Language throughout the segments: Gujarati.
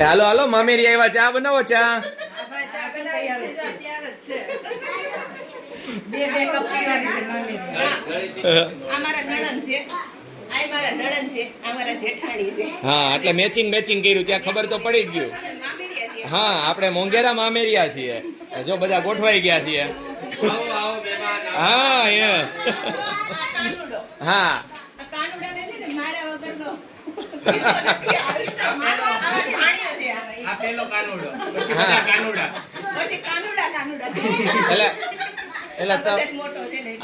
હાલો હાલો મામેરી આવ્યા, ચા બનાવો ચા. હા એટલે મેચિંગ કર્યું ત્યાં ખબર તો પડી જ ગયું. હા આપણે મોંઘેરા મામેરિયા છીએ, જો બધા ગોઠવાઈ ગયા છીએ. હા હા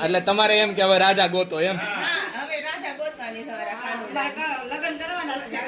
એટલે તમારે એમ કે હવે રાજા ગોતો એમ. લગ્ન કરવાના છે.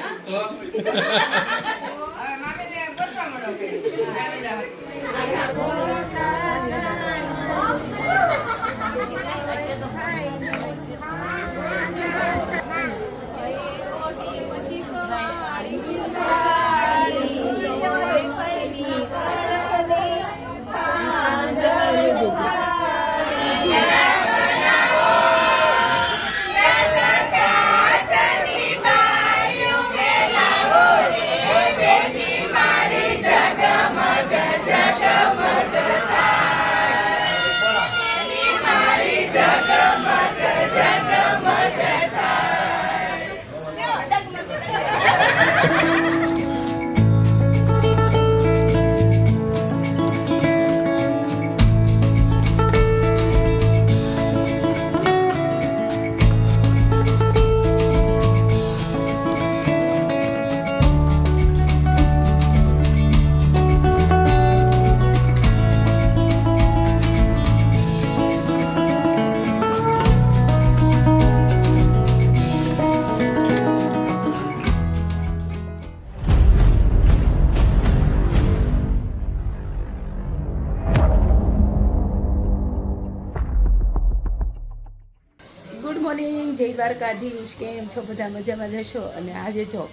ગુડ મોર્નિંગ, જય દ્વારકાધીશ. કેમ છો બધા? મજામાં જશો. અને આજે જો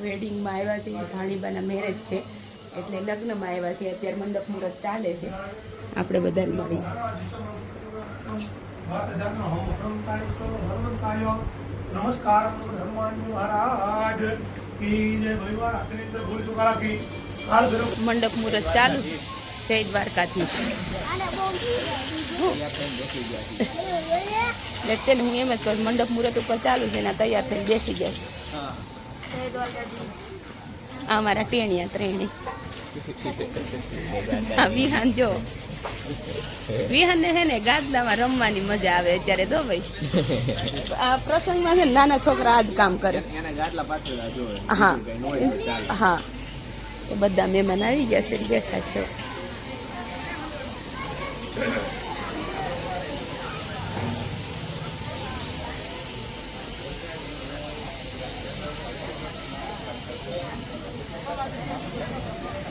વેડિંગમાં આવ્યા છે, ભાણીબાના મેરેજ છે એટલે લગ્નમાં આવ્યા છે. અત્યારે મંડપ મુહૂર્ત ચાલે છે, આપણે બધા મળી. નમસ્કાર હનુમાન મહારાજ કી જય. મંડપ મુહૂર્ત ચાલુ છે. જય દ્વારકાધીશ. એટલે હું એમ જ કહું, મંડપ મુહૂર્ત ઉપર ચાલુ છે ને તૈયાર થઈને બેસી જશે. આ મારા ટેણિયા ત્રણે. હા વિહાન જો, વિહાનને છે ને ગાદલામાં રમવાની મજા આવે અત્યારે. દો ભાઈ આ પ્રસંગમાં છે ને નાના છોકરા આ જ કામ કરે. હા હા, એ બધા મહેમાન આવી ગયા છે, બેઠા છો.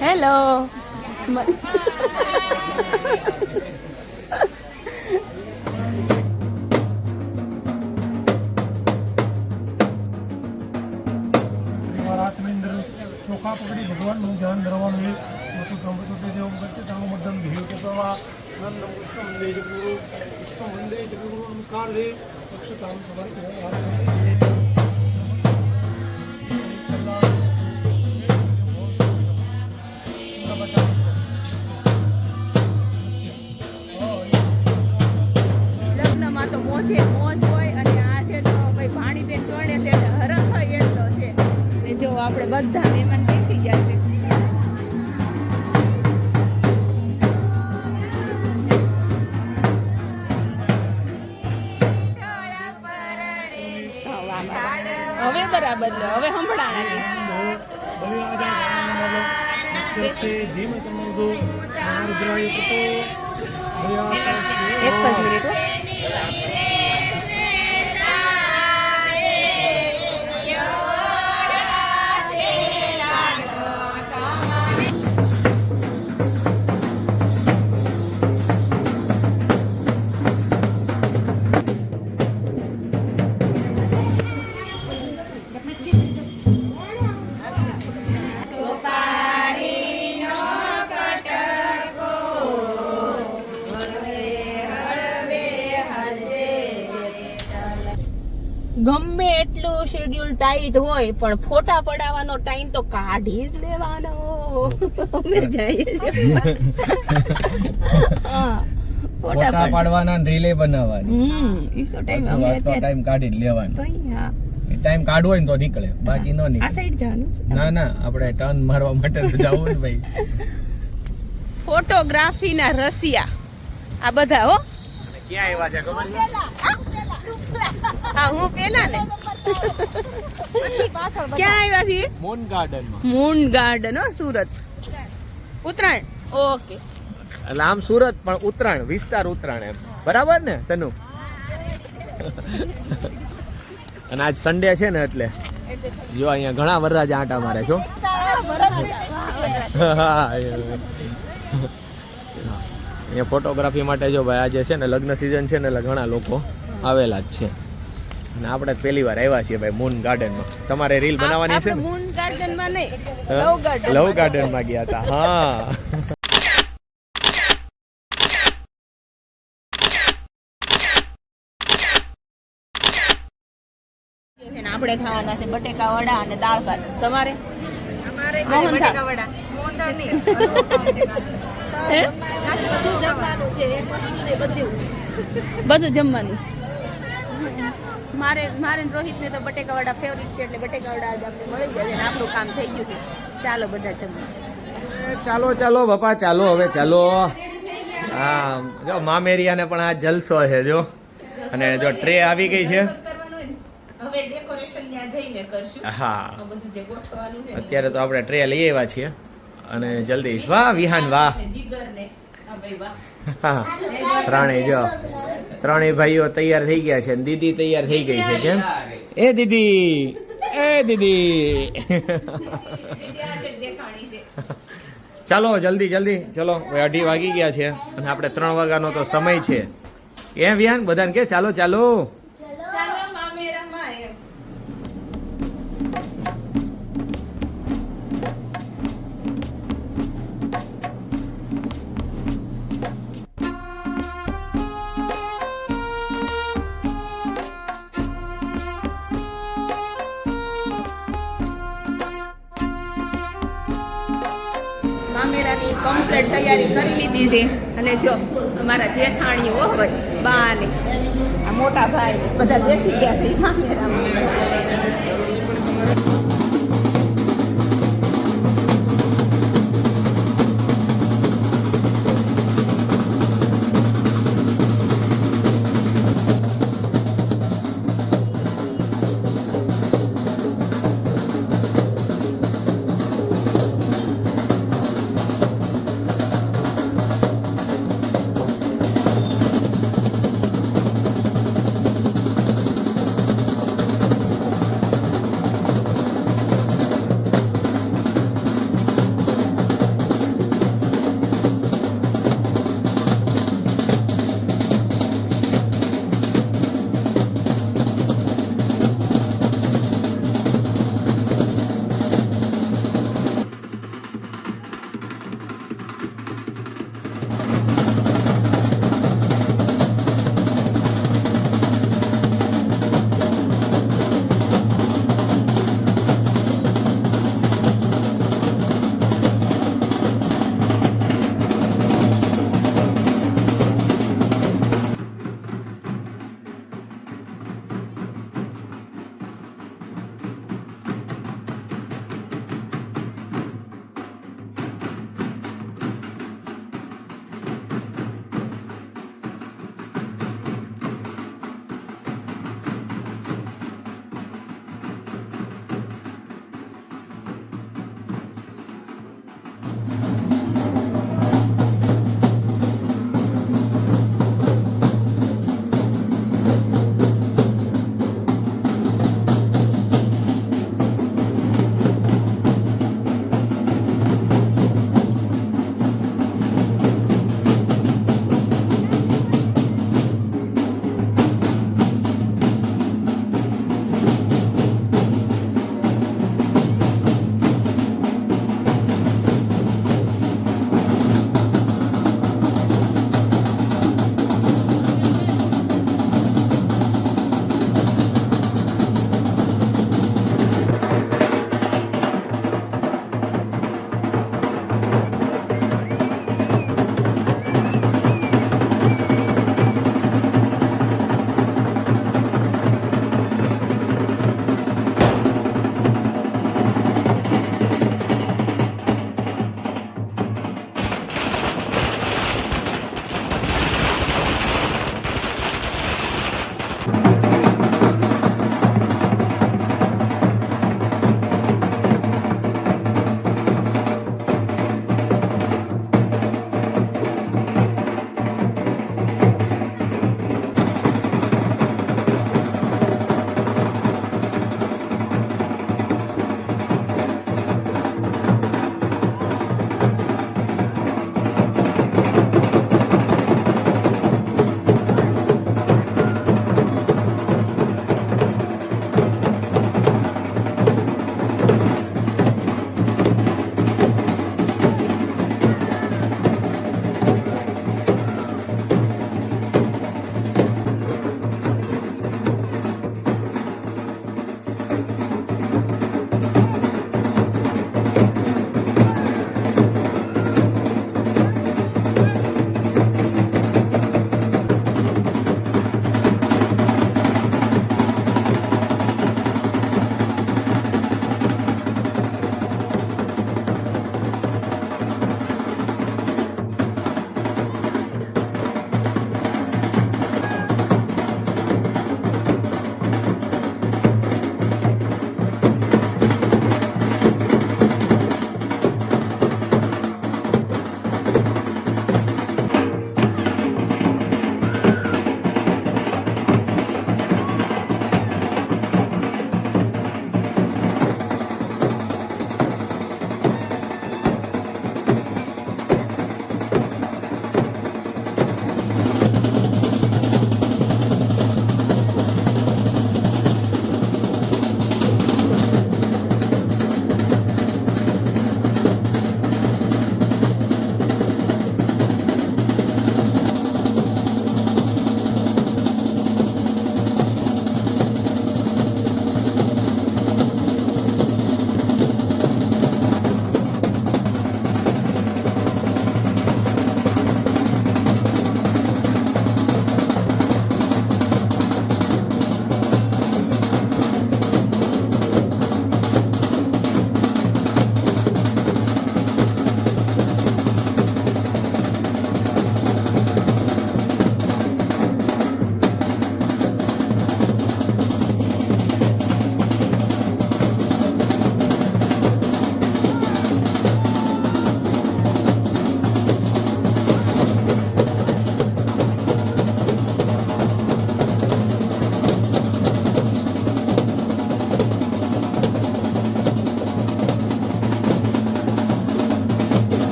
હેલો. ચોખા પકડી ભગવાનનું ધ્યાન ધરવાનું છે. દેવ કરશે તાણું મધ્યમ ધીર કરવા નંદ વિષ્ણુ મંદે જગુરુ વિષ્ણુ મંદે જગુરુ નમસ્કાર દે અક્ષતામ સવાર લગ્નમાં તો મોજે મોજ હોય. અને આજે તો ભાઈ ભાણીબેન ટોણે છે એટલે હરખ એટલો છે. ને જો આપણે બધા મહેમાન બેસી ગયા છે. હવે બરાબર, હવે સંભળાણા. એક જ મિનિટ. ગમે એટલું શેડ્યુલ ટાઈટ હોય પણ ફોટા પડાવવાનો ટાઈમ તો કાઢી જ લેવાનો. અમે જઈએ છીએ. હા, ફોટા પાડવાના ને રીલે બનાવવાની. ઈ તો ટાઈમ અમે અત્યારે ટાઈમ કાઢી જ લેવાનો. તો અહીંયા ટાઈમ કાઢવો હોય ને તો નીકળે, બાકી ન આ નીકળે. સાઈડ જવાનું છે. ના ના, આપણે ટર્ન મારવા માટે તો જવું ને ભાઈ. ફોટોગ્રાફીના રસિયા આ બધા હો. ક્યાં આવ્યા છે ખબર છે? હા, હું પેલા ને ક્યાં આવ્યા છીએ? મૂન ગાર્ડનમાં. મૂન ગાર્ડન હો, સુરત. ઉત્તરાયણ. ઓકે. એટલે આમ સુરત પણ ઉત્તરાયણ, વિસ્તાર ઉત્તરાયણ એમ. બરાબર ને તનુ? અને આજ સન્ડે છે ને એટલે જો અહીંયા ઘણા વરરાજા આંટા મારે છો. અહીંયા ફોટોગ્રાફી માટે જો ભાઈ આજે છે ને લગ્ન સિઝન છે ને એટલે ઘણા લોકો આવેલા જ છે. અને આપણે પહેલી વાર આવ્યા છીએ ભાઈ મૂન ગાર્ડનમાં. તમારે રીલ બનાવવાની છે આપણે ને? મૂન ગાર્ડન માં નહીં, હા? લવ ગાર્ડન. લવ ગાર્ડનમાં ગયા હતા. હા. આપણે ખાવાના છે બટેકા વડા અને દાળ ભાત. તમારે? અમારે મોહનથાળ. બટેકા વડા મોહનથાળ નહીં હે? બધું જમવાનું છે એક વસ્તુ નહીં બધું બધું જમવાનું છે. મારે ને રોહિતને તો બટેકા વડા ફેવરિટ છે એટલે બટેકા વડા જ આપણે મળી જાય અને આપણું કામ થઈ ગયું છે. ચાલો બધા જમવા. ચાલો ચાલો બાપા, ચાલો હવે ચાલો. હા, જો મામેરિયાને પણ આ જલસો છે જો. અને જો ટ્રે આવી ગઈ છે. હવે ડેકોરેશન ત્યાં જઈને કરશું. હા, આ બધું જે ગોઠવવાનું છે ને. અત્યારે તો આપણે ટ્રે લઈ આવ્યા છીએ અને જલ્દી. વાહ વિહાન વાહ. જીગર ને આ ભાઈ વાહ. હા, ત્રણેય જો ત્રણેય ભાઈઓ તૈયાર થઈ ગયા છે અને દીદી તૈયાર થઈ ગઈ છે. કેમ? એ દીદી, એ દીદી. ચાલો જલ્દી જલ્દી ચલો. 2:30 વાગી ગયા છે અને આપણે 3 વાગ્યાનો તો સમય છે. એ વિહાન બધાને કે ચાલો ચાલો. ચાલો મામેરામાં એમ. મામેરાની કમ્પ્લીટ તૈયારી કરી લીધી છે અને જો અમારા જેઠાણીઓ હોય બા ને આ મોટા ભાઈ ને બધા બેસી ગયા છે મામેરામાં.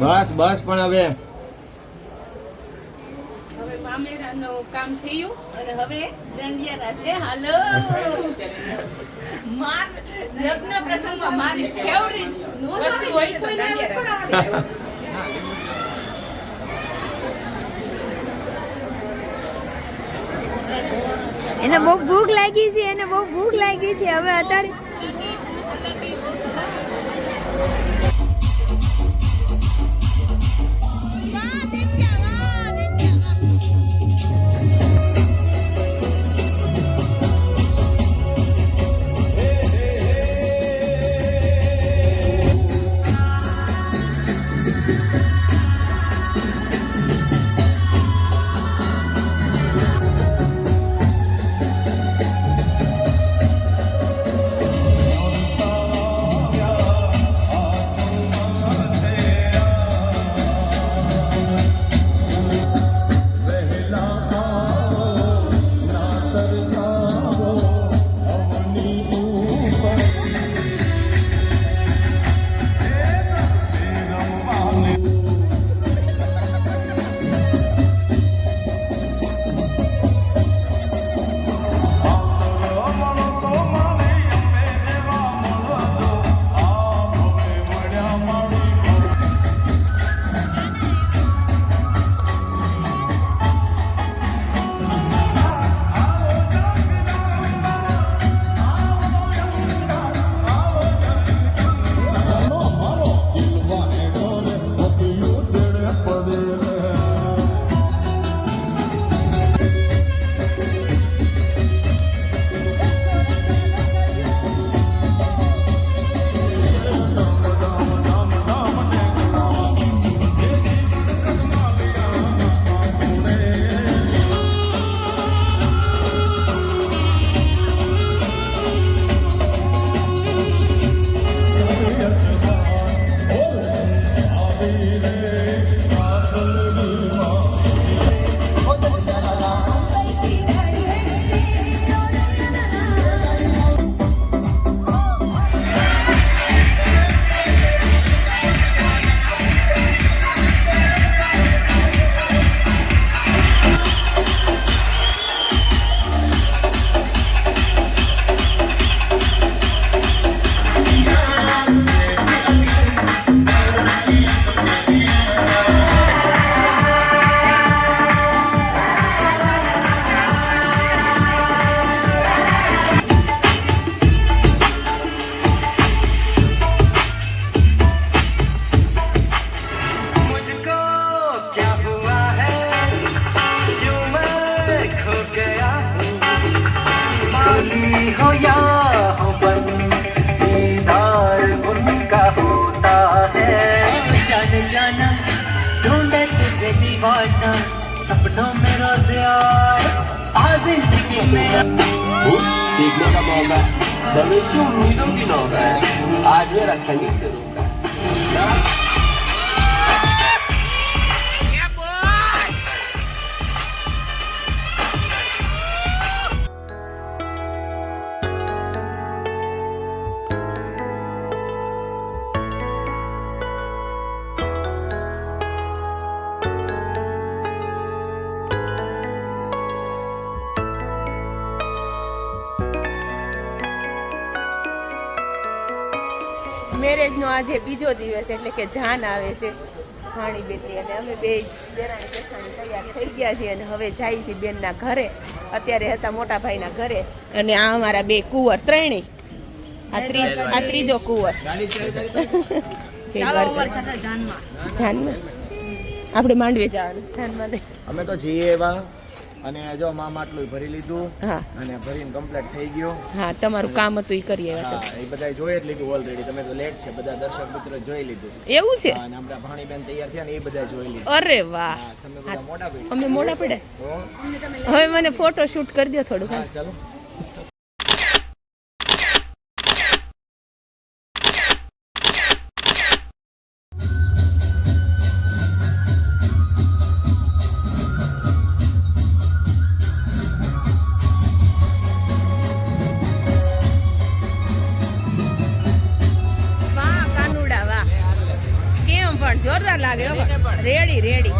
બસ બસ પણ હવે હવે મામેરાનું કામ થયું અને હવે દાંડિયા રાસ છે. હાલો માર લગ્ન પ્રસંગમાં મારી ફેવરિટ વસ્તુ હોય તો દાંડિયા રાસ. એને બહુ ભૂખ લાગી છે, એને બહુ ભૂખ લાગી છે. હવે અત્યારે सपनों में रोज़ आए आ जिंदगी में सीखने का मौका भविष्य उम्मीदों की नौका है आज मेरा संगीत से रोका है મેરેજનો આજે બીજો દિવસ એટલે કે જાન આવે છે ભાણી બેનની અને અમે બે દેરાણી જેઠાણી તૈયાર થઈ ગયા છીએ અને હવે જાય છે બેનના ઘરે. અત્યારે હતા મોટા ભાઈના ઘરે અને આ અમારા બે કુંવર ત્રણેય આ ત્રીજો કુંવર જાનમાં આપણે માંડવે જવાનું જાનમાં નહીં. અમે તો જઈએ એવા અને જો માં માટલું ભરી લીધું હા અને ભરીને કમ્પ્લીટ થઈ ગયું. હા તમારું કામ હતું એ કરીએ. હા એ બધા જોઈ જ લીધું ઓલરેડી. તમે તો લેટ છે, બધા દર્શક મિત્રો જોઈ લીધું. એવું છે? અને આપણા ભાણીબેન તૈયાર થયા ને એ બધા જોઈ લીધું. અરે વાહ, હા, તમે બધા મોટા પડ્યા. અમે મોડા પડે. તો હવે મને ફોટો શૂટ કરી દો થોડું. હા ચાલો. Ready ready.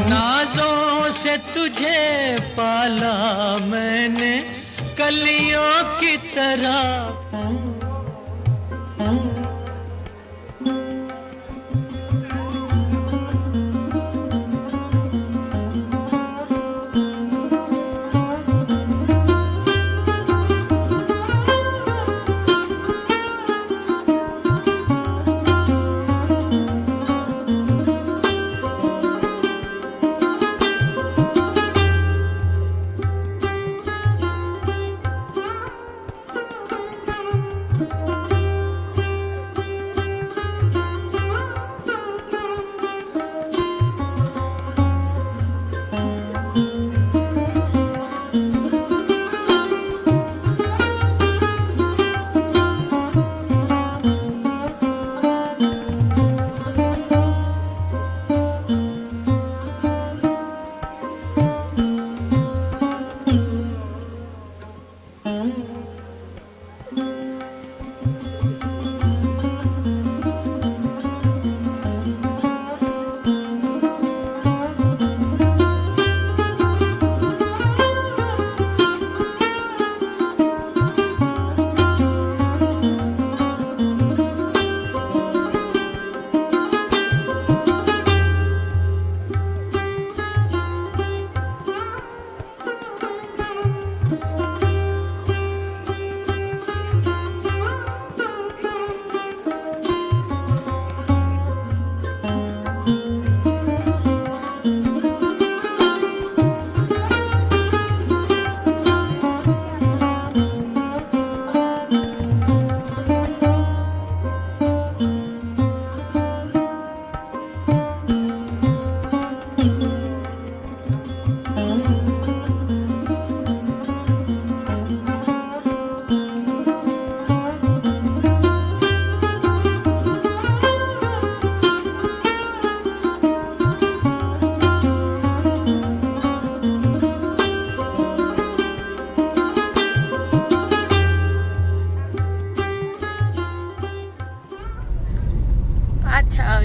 नाजों से तुझे पाला मैंने कलियों की तरह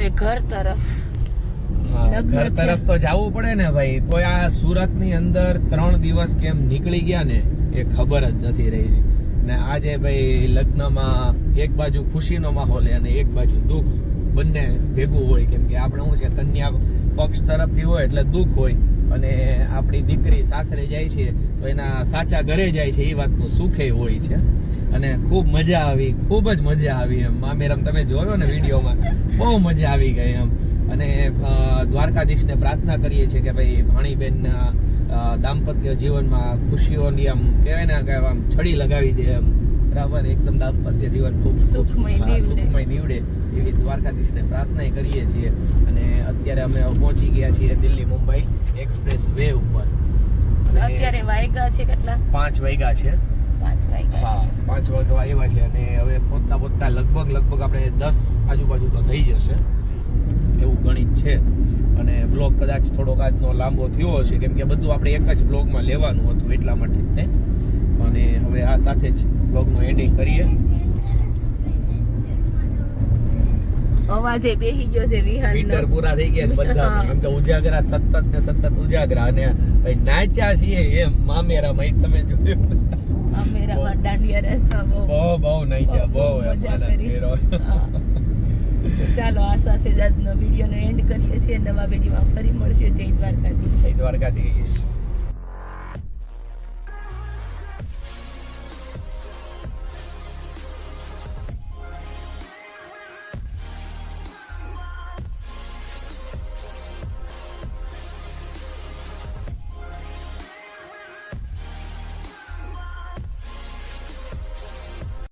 હવે ઘર તરફ. હા, લગ્ન ઘર તરફ તો જવું પડે ને ભાઈ. તો આ સુરત ની અંદર 3 દિવસ કેમ નીકળી ગયા ને એ ખબર જ નથી રહી. ને આજે ભાઈ લગ્નમાં એક બાજુ ખુશીનો માહોલ અને એક બાજુ દુઃખ બંને ભેગું હોય. કેમ કે આપણે શું છે, કન્યા પક્ષ તરફથી હોય એટલે દુઃખ હોય, અને આપણી દીકરી સાસરે જાય છે તો એના સાચા ઘરે જાય છે એ વાતનું સુખે હોય છે. અને ખૂબ મજા આવી, ખૂબ જ મજા આવી એમ. મામેરમ તમે જોયો ને વિડીયોમાં, બહુ મજા આવી ગઈ એમ. અને દ્વારકાધીશને પ્રાર્થના કરીએ છીએ કે ભાઈ ભાણીબેનના દાંપત્ય જીવનમાં ખુશીઓની આમ કહેવાય ને કે આમ છડી લગાવી દે એમ, બરાબર, એકદમ દાંપત્ય જીવન ખૂબ સુખમય નીવડે એવી દ્વારકાધીશને પ્રાર્થના કરીએ છીએ. અને અત્યારે અમે પહોંચી ગયા છીએ દિલ્હી મુંબઈ એક્સપ્રેસ વે ઉપર. અત્યારે વાગ્યા છે કેટલા? 5 વાગ્યા છે. 5 વાગ્યા. હા, 5 વાગવા આવ્યા છે. અને હવે પહોંચતા લગભગ આપણે 10 આજુબાજુ તો થઈ જશે એવું ગણિત છે. અને બ્લોગ કદાચ થોડોક આજનો લાંબો થયો હશે, કેમ કે બધું આપણે એક જ બ્લોગમાં લેવાનું હતું એટલા માટે જ તે. અને હવે આ સાથે જ બ્લોગનું એન્ડિંગ કરીએ. અવાજે બેહી ગયો છે વિહાન. મીટર પૂરા થઈ ગયા છે બધા, કેમ કે ઉજાગરા સતત ઉજાગરા. અને ભાઈ નાચ્યા છીએ એમ મામેરામાં, તમે જોયું મામેરામાં દાંડિયા રસ બહુ નાચ્યા, બહુ મજા કરી. ચાલો આ સાથે જ આજનો વિડીયોનો એન્ડ કરીએ છીએ. નવા વિડીયોમાં ફરી મળશે. જય દ્વારકાધીશ. જય દ્વારકાધીશ.